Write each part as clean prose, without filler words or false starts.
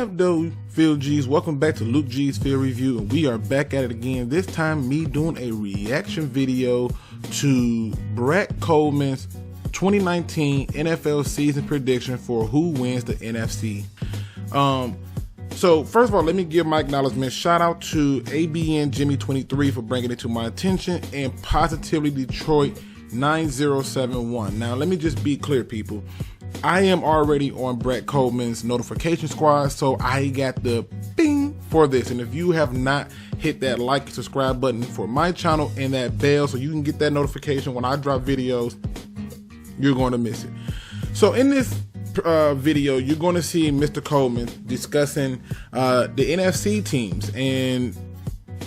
What up, though, Field G's? Welcome back to Luke G's Field Review, and we are back at it again. This time, me doing a reaction video to Brett Kollmann's 2019 NFL season prediction for who wins the NFC. So first of all, let me give my acknowledgement. Shout out to ABN Jimmy 23 for bringing it to my attention, and Positively Detroit 9071. Now, let me just be clear, people. I am already on Brett Kollmann's notification squad, so I got the bing for this. And if you have not hit that like and subscribe button for my channel and that bell so you can get that notification when I drop videos, you're going to miss it. So in this video, you're going to see Mr. Kollman discussing the NFC teams, and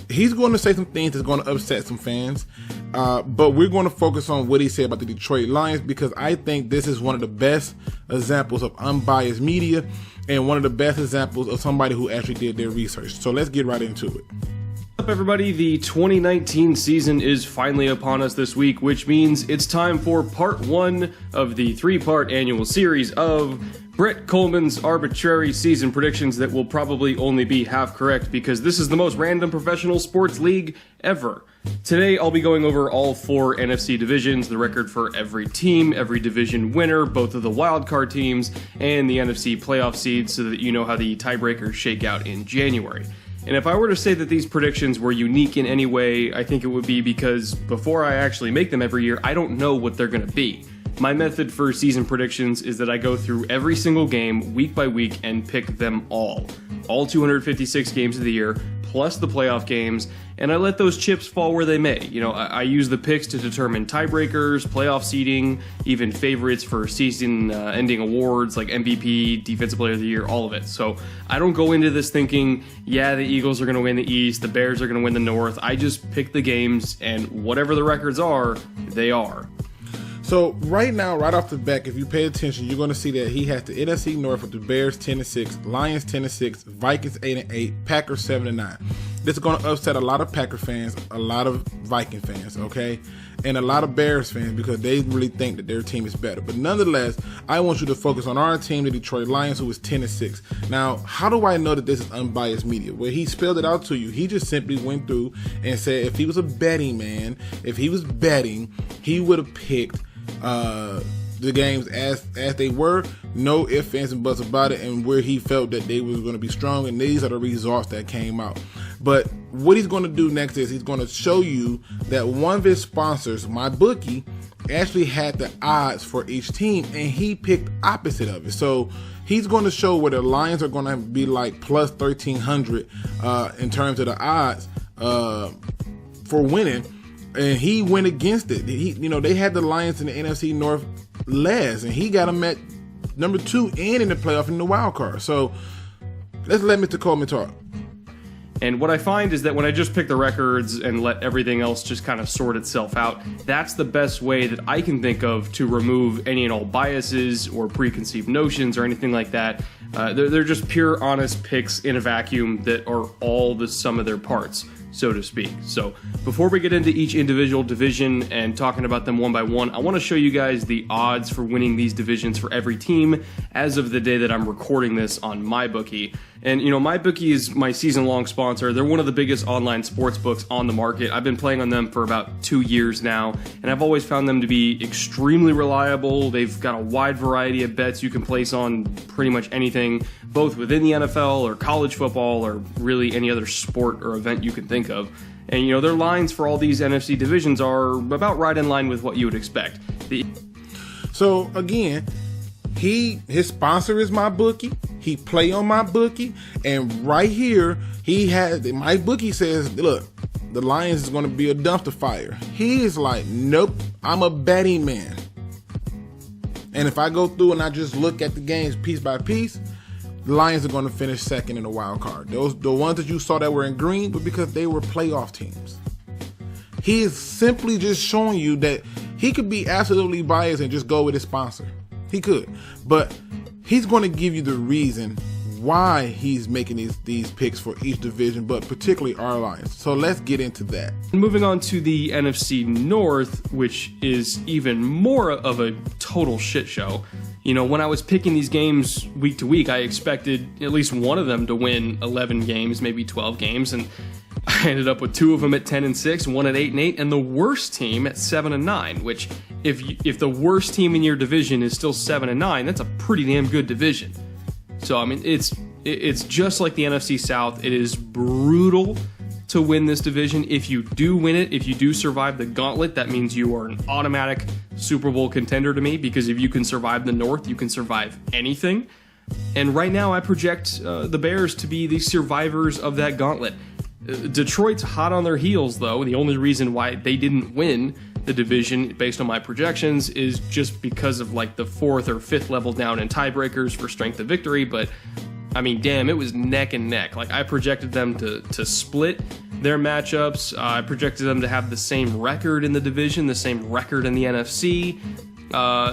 he's going to say some things that's going to upset some fans. But we're going to focus on what he said about the Detroit Lions, because I think this is one of the best examples of unbiased media and one of the best examples of somebody who actually did their research. So let's get right into it. What's up, everybody? The 2019 season is finally upon us this week, which means it's time for part one of the three-part annual series of Brett Kollmann's arbitrary season predictions that will probably only be half correct, because this is the most random professional sports league ever. Today, I'll be going over all four NFC divisions, the record for every team, every division winner, both of the wildcard teams, and the NFC playoff seeds, so that you know how the tiebreakers shake out in January. And if I were to say that these predictions were unique in any way, I think it would be because before I actually make them every year, I don't know what they're going to be. My method for season predictions is that I go through every single game week by week and pick them all 256 games of the year, plus the playoff games, and I let those chips fall where they may. You know, I use the picks to determine tiebreakers, playoff seeding, even favorites for season-ending awards like MVP, Defensive Player of the Year, all of it. So I don't go into this thinking, yeah, the Eagles are going to win the East, the Bears are going to win the North. I just pick the games, and whatever the records are, they are. So right now, right off the back, if you pay attention, you're going to see that he has the NFC North with the Bears 10-6, Lions 10-6, Vikings 8-8, Packers 7-9. This is going to upset a lot of Packer fans, a lot of Viking fans, okay, and a lot of Bears fans, because they really think that their team is better. But nonetheless, I want you to focus on our team, the Detroit Lions, who is 10-6. Now, how do I know that this is unbiased media? Well, he spelled it out to you. He just simply went through and said if he was a betting man, if he was betting, he would have picked the games as they were, no ifs, ands, and buts about it, and where he felt that they was going to be strong, and these are the results that came out. But what he's going to do next is he's going to show you that one of his sponsors, MyBookie, actually had the odds for each team, and he picked opposite of it. So he's going to show where the Lions are going to be like plus 1,300 in terms of the odds for winning. And he went against it. They had the Lions in the NFC North last, and he got them at number 2 and in the playoff in the wild card. So let's let Mr. Kollman talk. And what I find is that when I just pick the records and let everything else just kind of sort itself out, that's the best way that I can think of to remove any and all biases or preconceived notions or anything like that. They're just pure, honest picks in a vacuum that are all the sum of their parts, so to speak. So before we get into each individual division and talking about them one by one, I want to show you guys the odds for winning these divisions for every team as of the day that I'm recording this on MyBookie. And you know, MyBookie is my season-long sponsor. They're one of the biggest online sports books on the market. I've been playing on them for about 2 years now, and I've always found them to be extremely reliable. They've got a wide variety of bets you can place on pretty much anything, both within the NFL or college football or really any other sport or event you can think of. And you know, their lines for all these NFC divisions are about right in line with what you would expect. So again, his sponsor is MyBookie. He play on MyBookie, and right here he has MyBookie says, look, the Lions is going to be a dumpster fire. He is like, nope, I'm a betting man. And if I go through and I just look at the games piece by piece, the Lions are going to finish second in the wild card. The ones that you saw that were in green were because they were playoff teams. He is simply just showing you that he could be absolutely biased and just go with his sponsor. He could, but he's going to give you the reason why he's making these picks for each division, but particularly our Lions. So let's get into that. Moving on to the NFC North, which is even more of a total shit show. You know, when I was picking these games week to week, I expected at least one of them to win 11 games, maybe 12 games, and I ended up with two of them at 10-6, one at 8-8, and the worst team at 7-9. Which, if the worst team in your division is still 7-9, that's a pretty damn good division. So I mean, it's just like the NFC South. It is brutal to win this division. If you do win it, if you do survive the gauntlet, that means you are an automatic Super Bowl contender to me, because if you can survive the North, you can survive anything. And right now I project the Bears to be the survivors of that gauntlet. Detroit's hot on their heels, though. The only reason why they didn't win the division, based on my projections, is just because of like the 4th or 5th level down in tiebreakers for strength of victory. But I mean, damn, it was neck and neck. Like, I projected them to split their matchups. I projected them to have the same record in the division, the same record in the NFC.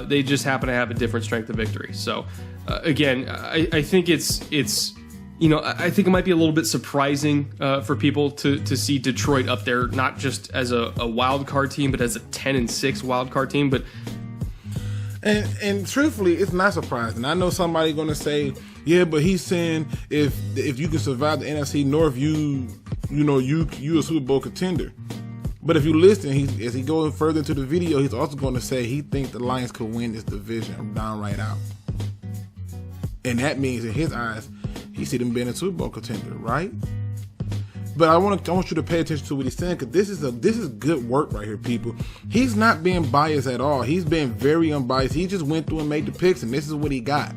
They just happen to have a different strength of victory. So, again, I think it's you know, I think it might be a little bit surprising for people to see Detroit up there, not just as a wild card team, but as a 10-6 wild card team. But and truthfully, it's not surprising. I know somebody going to say, yeah, but he's saying if you can survive the NFC North, you a Super Bowl contender. But if you listen, as he goes further into the video, he's also going to say he thinks the Lions could win this division downright out. And that means in his eyes, he see them being a Super Bowl contender, right? But I want you to pay attention to what he's saying, because this is good work right here, people. He's not being biased at all. He's being very unbiased. He just went through and made the picks, and this is what he got.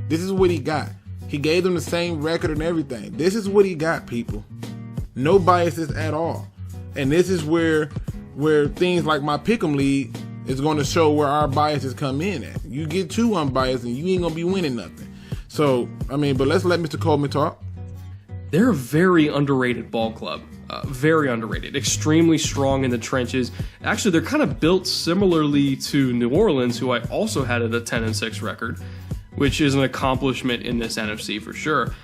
This is what he got. He gave them the same record and everything. This is what he got, people. No biases at all. And this is where things like my Pick'em League is going to show where our biases come in at. You get too unbiased and you ain't going to be winning nothing. So, I mean, but let's let Mr. Kollman talk. They're a very underrated ball club. Very underrated. Extremely strong in the trenches. Actually, they're kind of built similarly to New Orleans, who I also had at a 10-6 record, which is an accomplishment in this NFC for sure.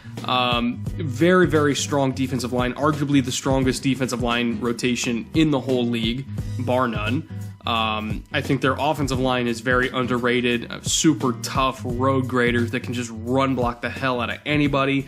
Very, very strong defensive line. Arguably the strongest defensive line rotation in the whole league, bar none. I think their offensive line is very underrated. Super tough road graders that can just run block the hell out of anybody.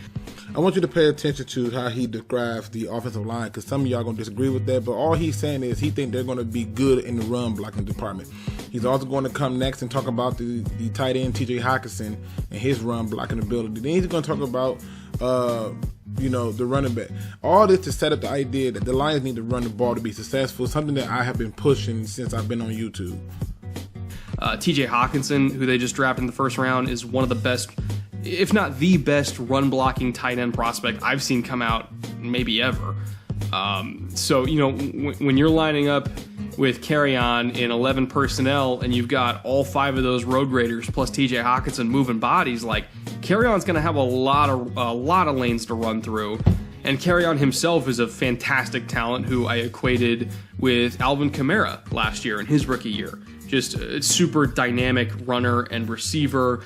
I want you to pay attention to how he describes the offensive line, because some of y'all going to disagree with that, but all he's saying is he thinks they're going to be good in the run blocking department. He's also going to come next and talk about the tight end TJ Hockenson and his run blocking ability. Then he's going to talk about the running back. All this to set up the idea that the Lions need to run the ball to be successful, something that I have been pushing since I've been on YouTube. TJ Hockenson, who they just drafted in the first round, is one of the best, if not the best, run blocking tight end prospect I've seen come out maybe ever. So, when you're lining up with Kerryon in 11 personnel and you've got all 5 of those road graders plus TJ Hockenson moving bodies, like, Kerryon's going to have a lot of lanes to run through. And Kerryon himself is a fantastic talent who I equated with Alvin Kamara last year in his rookie year. Just a super dynamic runner and receiver,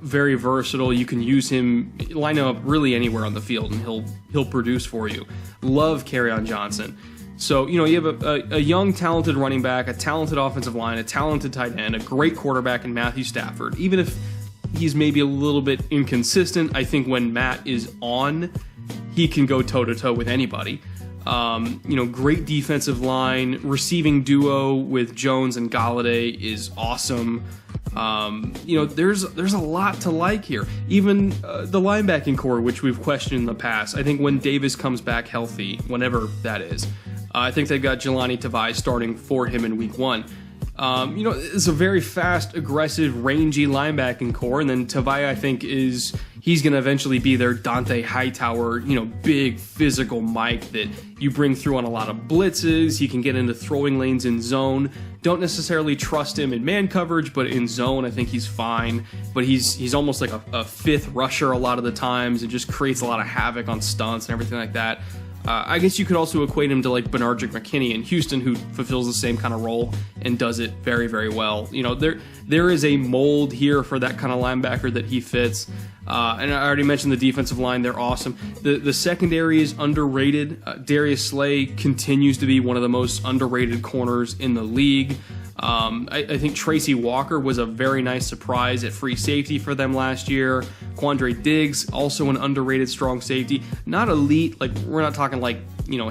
very versatile. You can use him, line him up really anywhere on the field, and he'll produce for you. Love Kerryon Johnson. So, you have a young, talented running back, a talented offensive line, a talented tight end, a great quarterback in Matthew Stafford. Even if he's maybe a little bit inconsistent, I think when Matt is on, he can go toe-to-toe with anybody. Great defensive line, receiving duo with Jones and Galladay is awesome. There's a lot to like here. Even the linebacking core, which we've questioned in the past. I think when Davis comes back healthy, whenever that is, I think they've got Jelani Tavai starting for him in week 1. It's a very fast, aggressive, rangy linebacking core, and then Tavai, I think, he's going to eventually be their Dante Hightower, big physical Mike that you bring through on a lot of blitzes. He can get into throwing lanes in zone. Don't necessarily trust him in man coverage, but in zone, I think he's fine. But he's almost like a fifth rusher a lot of the times. It just creates a lot of havoc on stunts and everything like that. I guess you could also equate him to like Benardrick McKinney in Houston, who fulfills the same kind of role and does it very, very well. There is a mold here for that kind of linebacker that he fits. And I already mentioned the defensive line. They're awesome. The secondary is underrated. Darius Slay continues to be one of the most underrated corners in the league. I think Tracy Walker was a very nice surprise at free safety for them last year. Quandre Diggs, also an underrated strong safety. Not elite, like we're not talking like,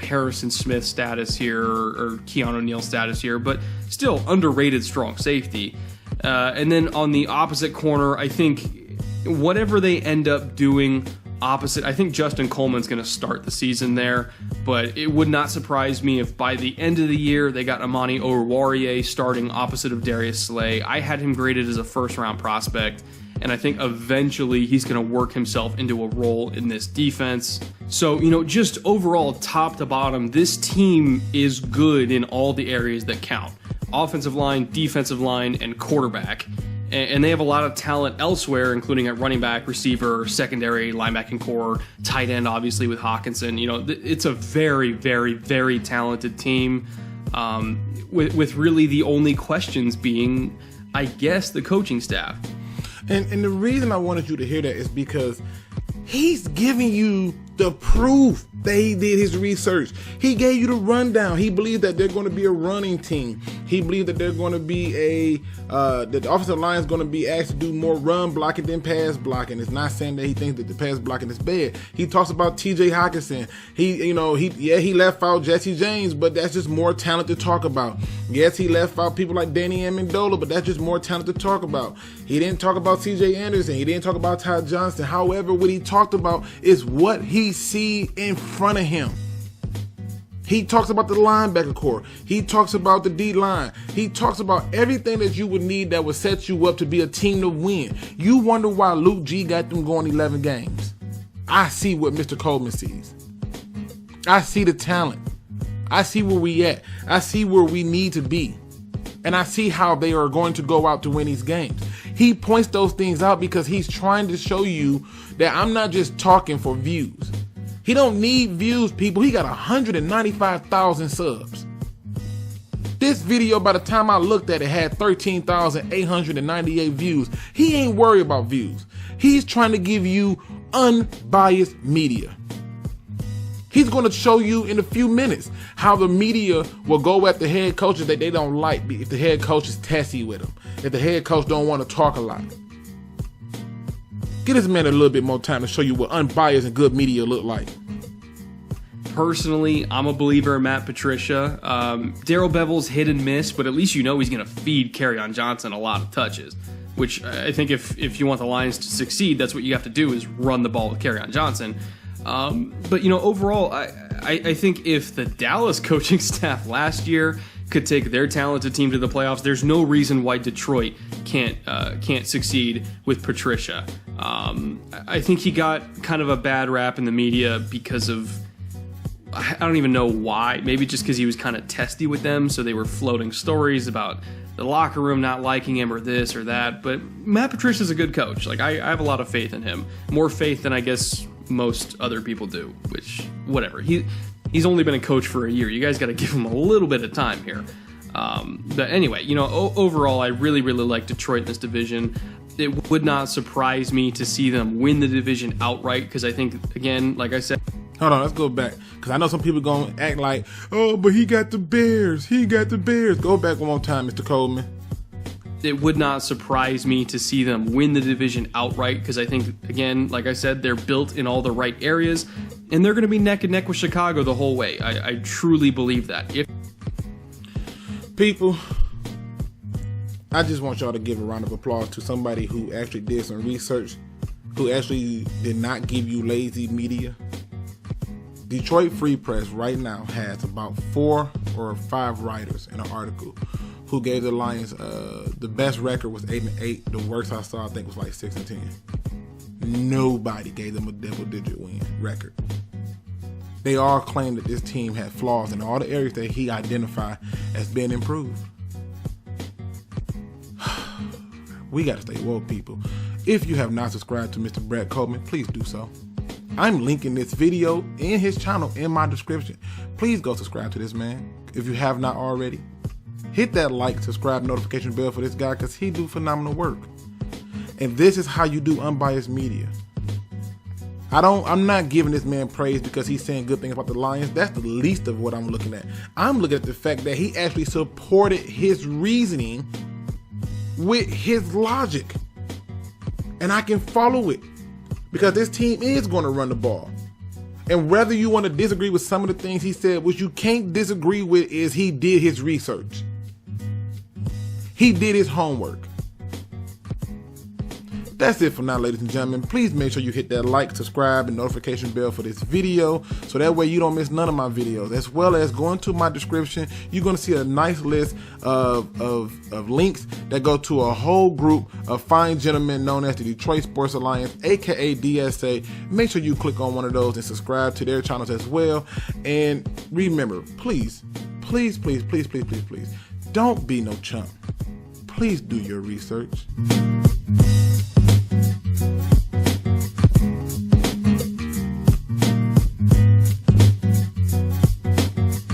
Harrison Smith status here or Keanu Neal status here, but still underrated strong safety. And then on the opposite corner, I think whatever they end up doing opposite, I think Justin Kollman's going to start the season there, but it would not surprise me if by the end of the year they got Amani Oruwariye starting opposite of Darius Slay. I had him graded as a first-round prospect, and I think eventually he's going to work himself into a role in this defense. So, just overall, top to bottom, this team is good in all the areas that count. Offensive line, defensive line, and quarterback. And they have a lot of talent elsewhere, including at running back, receiver, secondary, linebacking core, tight end, obviously, with Hawkinson. It's a very, very, very talented team, with really the only questions being, I guess, the coaching staff. And the reason I wanted you to hear that is because he's giving you the proof that he did his research. He gave you the rundown. He believes that they're going to be a running team. He believes that they're going to be that the offensive line is going to be asked to do more run blocking than pass blocking. It's not saying that he thinks that the pass blocking is bad. He talks about T.J. Hawkinson. He left out Jesse James, but that's just more talent to talk about. Yes, he left out people like Danny Amendola, but that's just more talent to talk about. He didn't talk about C.J. Anderson. He didn't talk about Ty Johnson. However, what he talked about is what he see in front of him. He talks about the linebacker core. He talks about the D-line. He talks about everything that you would need that would set you up to be a team to win. You wonder why Luke G got them going 11 games. I see what Mr. Kollman sees. I see the talent. I see where we at. I see where we need to be. And I see how they are going to go out to win these games. He points those things out because he's trying to show you that I'm not just talking for views. He don't need views, people. He got 195,000 subs. This video, by the time I looked at it, had 13,898 views. He ain't worried about views. He's trying to give you unbiased media. He's going to show you in a few minutes how the media will go at the head coaches that they don't like if the head coach is testy with them, if the head coach don't want to talk a lot. Give this man a little bit more time to show you what unbiased and good media look like. Personally, I'm a believer in Matt Patricia. Darrell Bevell's hit and miss, but at least he's going to feed Kerryon Johnson a lot of touches, which I think if you want the Lions to succeed, that's what you have to do is run the ball with Kerryon Johnson. But overall, I think if the Dallas coaching staff last year could take their talented team to the playoffs, there's no reason why Detroit can't succeed with Patricia. I think he got kind of a bad rap in the media because of, I don't even know why, maybe just because he was kind of testy with them, so they were floating stories about the locker room not liking him or this or that. But Matt Patricia's a good coach. Like I have a lot of faith in him, more faith than I guess most other people do, which whatever. He's only been a coach for a year. You guys got to give him a little bit of time here. But anyway, overall, I really, really like Detroit in this division. It would not surprise me to see them win the division outright because I think, again, like I said. Hold on, let's go back. Because I know some people going to act like, oh, but he got the Bears. He got the Bears. Go back one more time, Mr. Kollman. It would not surprise me to see them win the division outright because I think, again, like I said, they're built in all the right areas, and they're going to be neck and neck with Chicago the whole way. I truly believe that. People, I just want y'all to give a round of applause to somebody who actually did some research, who actually did not give you lazy media. Detroit Free Press right now has about 4 or 5 writers in an article who gave the Lions the best record was 8-8. The worst I saw, I think, was like 6-10. Nobody gave them a double-digit win record. They all claim that this team had flaws in all the areas that he identified as being improved. We got to stay woke, people. If you have not subscribed to Mr. Brett Kollman, please do so. I'm linking this video and his channel in my description. Please go subscribe to this man if you have not already. Hit that like, subscribe, notification bell for this guy because he do phenomenal work. And this is how you do unbiased media. I'm not giving this man praise because he's saying good things about the Lions. That's the least of what I'm looking at. I'm looking at the fact that he actually supported his reasoning with his logic. And I can follow it because this team is going to run the ball. And whether you want to disagree with some of the things he said, what you can't disagree with is he did his research. He did his homework. That's it for now, ladies and gentlemen. Please make sure you hit that like, subscribe, and notification bell for this video so that way you don't miss none of my videos. As well as going to my description, you're going to see a nice list of links that go to a whole group of fine gentlemen known as the Detroit Sports Alliance, aka DSA. Make sure you click on one of those and subscribe to their channels as well. And remember, please, please, please, please, please, please, please, don't be no chump. Please do your research.